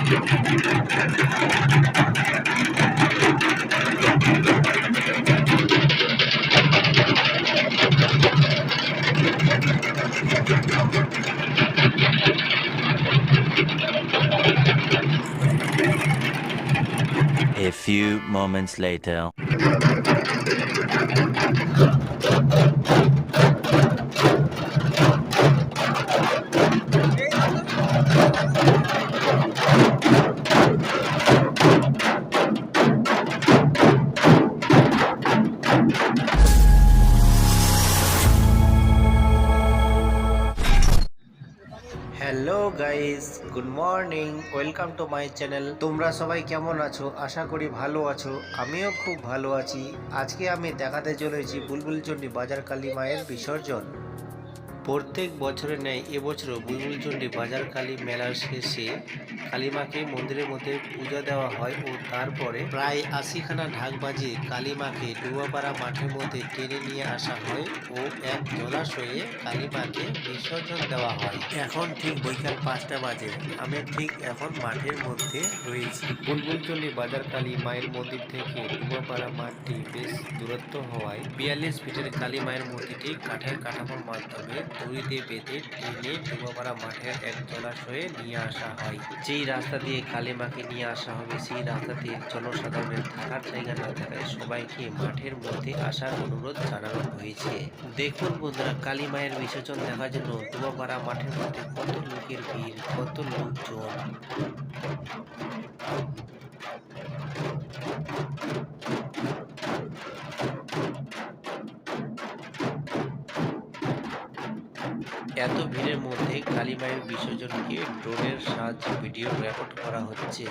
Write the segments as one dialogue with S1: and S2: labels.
S1: A few moments later.
S2: Hello guys, good morning, welcome to my channel. তোমরা সবাই কেমন আছো? আশা করি ভালো আছো। আমিও খুব ভালো আছি। আজকে আমি দেখাতে চলেছি বুলবুলচণ্ডী বাজার কালী মায়ের বিসর্জন। প্রত্যেক বছরের ন্যায় এবছরও বুলবুলচণ্ডী বাজার কালী মেলার শেষে কালীমাকে মন্দিরের মধ্যে পূজা দেওয়া হয় ও তারপরে প্রায় ৮০খানা ঢাক বাজিয়ে কালীমাকে ডুবাপাড়া মাঠের মধ্যে টেনে নিয়ে আসা হয় ও এক জলাশয়ে কালীমাকে বিসর্জন দেওয়া হয়। এখন ঠিক বৈকাল ৫টা বাজে। আমি ঠিক এখন মাঠের মধ্যে রয়েছি। বুলবুলচণ্ডী বাজার কালী মায়ের মন্দির থেকে ডুবাপাড়া মাঠটি বেশ দূরত্ব হওয়ায় ৪২ ফিটের কালী মায়ের মূর্তিটি কাঠের কাঠামোর মাধ্যমে দড়ি দিয়ে বেঁধে টেনে ডুবাপাড়া মাঠের এক জলাশয়ে নিয়ে আসা হয়। যেই রাস্তা দিয়ে কালীমাকে নিয়ে আসা হবে সেই রাস্তা দিয়ে জনসাধারণের থাকার জায়গা না থাকায় সবাইকে মাঠের মধ্যে আসার অনুরোধ জানানো হয়েছে। দেখুন বন্ধুরা, কালী মায়ের বিসর্জন দেখার জন্য ডুবাপাড়া মাঠের মধ্যে কত লোকের ভিড়, কত লোকজন। এত ভিড়ের মধ্যে কালী মায়ের বিসর্জনকে ড্রোনের সাহায্যে ভিডিও রেকর্ড করা হচ্ছে।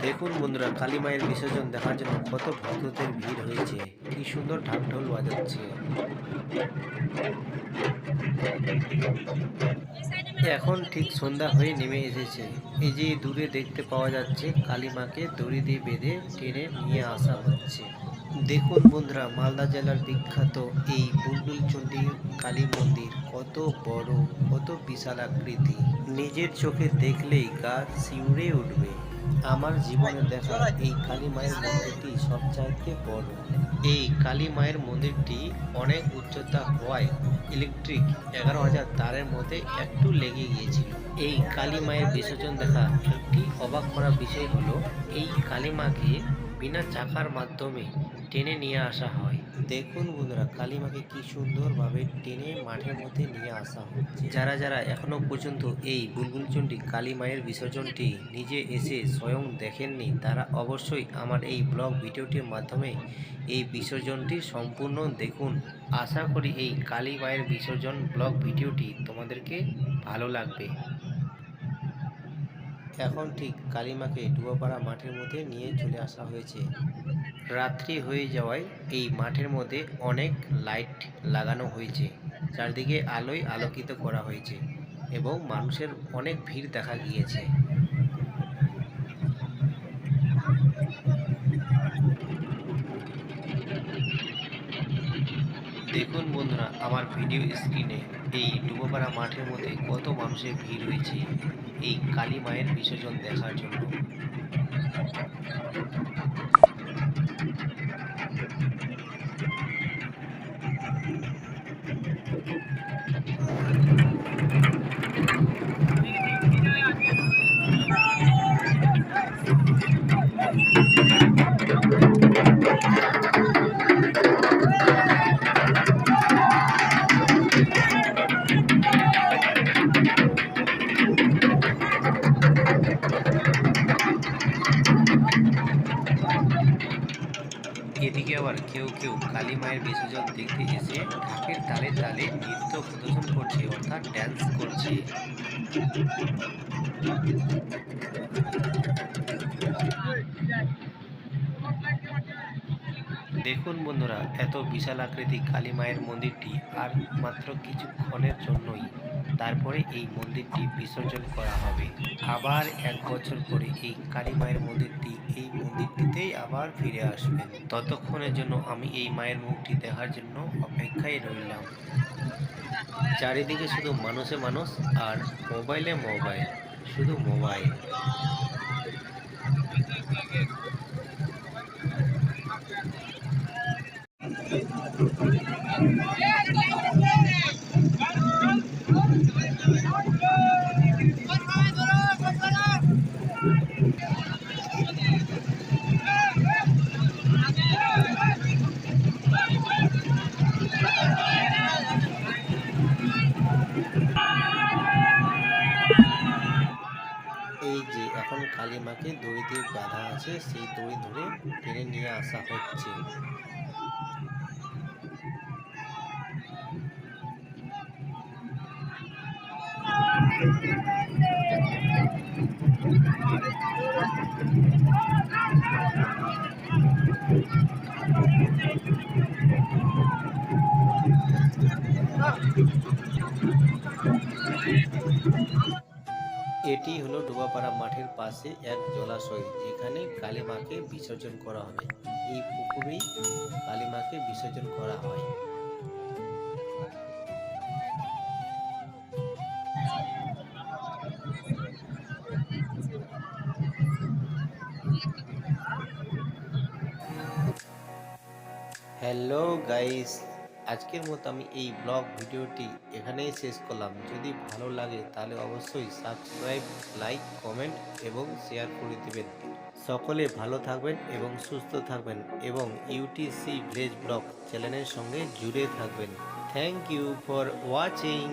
S2: দেখুন বন্ধুরা, কালী মায়ের বিসর্জন দেখার জন্য কত ভক্তদের ভিড় হয়েছে। কি সুন্দর ঢাক ঢোল বাজাচ্ছে। এখন ঠিক সন্ধ্যা হয়ে নেমে এসেছে। এই যে দূরে দেখতে পাওয়া যাচ্ছে কালী মাকে দড়ি দিয়ে বেঁধে টেনে নিয়ে আসা হচ্ছে। দেখুন বন্ধুরা, মালদা জেলার বিখ্যাত এই বুলবুলচণ্ডী কালী মন্দির কত বড়, কত বিশাল আকৃতি। নিজের চোখে দেখলেই গা শিউরে উঠবে। আমার জীবনে দেখা এই কালী মায়ের মন্দিরটি সবচাইতে বড়। এই কালী মায়ের মন্দিরটি অনেক উচ্চতা হওয়ায় ইলেকট্রিক ১১,০০০ তারের মধ্যে একটু লেগে গিয়েছিল। এই কালী মায়ের বিসর্জন দেখা একটি অবাক করা বিষয় হলো, এই কালী মাকে বিনা চাকার মাধ্যমে টেনে নিয়ে আসা হয়। দেখুন বন্ধুরা, কালী মাকে কি সুন্দরভাবে টেনে মাঠের মধ্যে নিয়ে আসা হচ্ছে। যারা যারা এখনো পর্যন্ত এই বুলবুলচণ্ডী কালী মায়ের বিসর্জনটি নিজে এসে স্বয়ং দেখেননি, তারা অবশ্যই আমার এই ব্লগ ভিডিওটির মাধ্যমে এই বিসর্জনটি সম্পূর্ণ দেখুন। আশা করি এই কালী মায়ের বিসর্জন ব্লগ ভিডিওটি তোমাদেরকে ভালো লাগবে। এখন ঠিক কালীমাকে ডুবাপাড়া মাঠের মধ্যে নিয়ে চলে আসা হয়েছে। রাত্রি হয়ে যাওয়ায় এই মাঠের মধ্যে অনেক লাইট লাগানো হয়েছে, চারদিকে আলোয় আলোকিত করা হয়েছে এবং মানুষের অনেক ভিড় দেখা গিয়েছে। দেখুন বন্ধুরা, আমার ভিডিও স্ক্রিনে এই ডুবোপাড়া মাঠের মধ্যে কত মানুষের ভিড় হয়েছে এই কালী মায়ের বিসর্জন দেখার জন্য। এদিকে আবার কেউ কেউ কালী মায়ের বিসর্জন দেখতে এসে ঢাকের তালে তালে নৃত্য প্রদর্শন করছে, অর্থাৎ ড্যান্স করছে। দেখুন বন্ধুরা, এত বিশাল আকৃতি কালী মায়ের মন্দিরটি আর মাত্র কিছুক্ষণের জন্যই তারপরে এই মন্দিরটি বিসর্জন করা হবে। আবার ১ বছর পরে এই কালী মায়ের মন্দিরটি এই মন্দিরটিতেই আবার ফিরে আসবে। ততক্ষণের জন্য আমি এই মায়ের মুখটি দেখার জন্য অপেক্ষায় রইলাম। চারিদিকে শুধু মানুষে মানুষ আর মোবাইলে মোবাইল। শুধু মোবাইল। এই যে এখন কালী মাকে দড়ি দিয়ে বাঁধা আছে, সেই দড়ি ধরে টেনে নিয়ে আসা হচ্ছে। এটি হলো ডোবাপাড়া মাঠের পাশে এক জলাশয়, যেখানে কালী মাকে বিসর্জন করা হবে। এই পুকুরেই কালী মাকে বিসর্জন করা হয়। হ্যালো গাইস, আজকের মতো আমি এই ব্লগ ভিডিওটি এখানেই শেষ করলাম। যদি ভালো লাগে তাহলে অবশ্যই সাবস্ক্রাইব, লাইক, কমেন্ট এবং শেয়ার করে দিবেন। সকলে ভালো থাকবেন এবং সুস্থ থাকবেন এবং ইউটিসি ভিলেজ ব্লগ চ্যানেলের সঙ্গে জুড়ে থাকবেন। Thank you for watching.